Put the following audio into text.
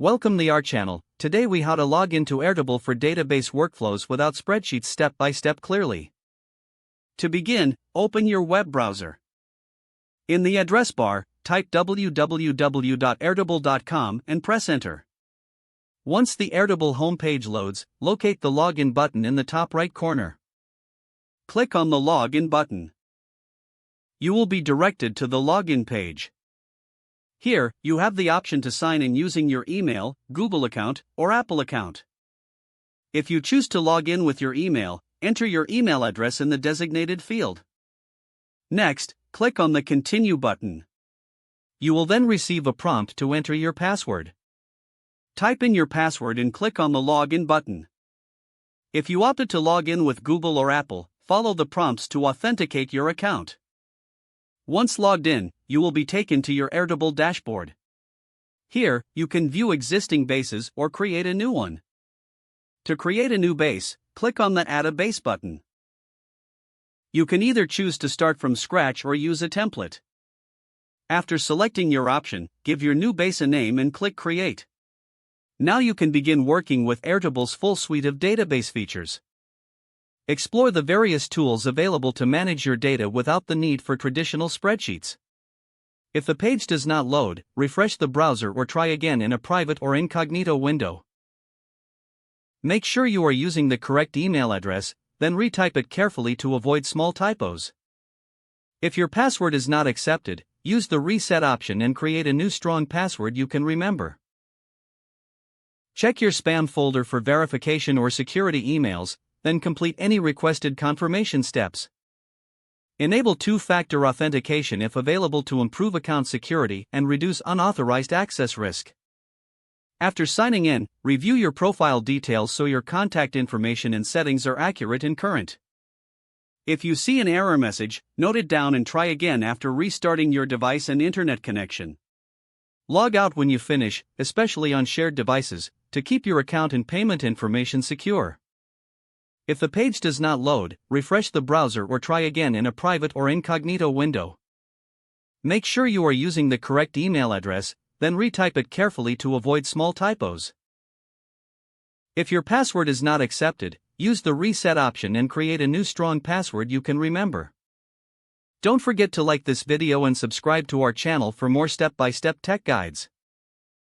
Welcome to our channel. Today we how to log into Airtable for database workflows without spreadsheets step by step clearly. To begin, open your web browser. In the address bar, type www.airtable.com and press enter. Once the Airtable homepage loads, locate the login button in the top right corner. Click on the login button. You will be directed to the login page. Here, you have the option to sign in using your email, Google account, or Apple account. If you choose to log in with your email, enter your email address in the designated field. Next, click on the Continue button. You will then receive a prompt to enter your password. Type in your password and click on the Login button. If you opted to log in with Google or Apple, follow the prompts to authenticate your account. Once logged in, you will be taken to your Airtable dashboard. Here, you can view existing bases or create a new one. To create a new base, click on the Add a Base button. You can either choose to start from scratch or use a template. After selecting your option, give your new base a name and click Create. Now you can begin working with Airtable's full suite of database features. Explore the various tools available to manage your data without the need for traditional spreadsheets. If the page does not load, refresh the browser or try again in a private or incognito window. Make sure you are using the correct email address, then retype it carefully to avoid small typos. If your password is not accepted, use the reset option and create a new strong password you can remember. Check your spam folder for verification or security emails, then complete any requested confirmation steps. Enable two-factor authentication if available to improve account security and reduce unauthorized access risk. After signing in, review your profile details so your contact information and settings are accurate and current. If you see an error message, note it down and try again after restarting your device and internet connection. Log out when you finish, especially on shared devices, to keep your account and payment information secure. If the page does not load, refresh the browser or try again in a private or incognito window. Make sure you are using the correct email address, then retype it carefully to avoid small typos. If your password is not accepted, use the reset option and create a new strong password you can remember. Don't forget to like this video and subscribe to our channel for more step-by-step tech guides.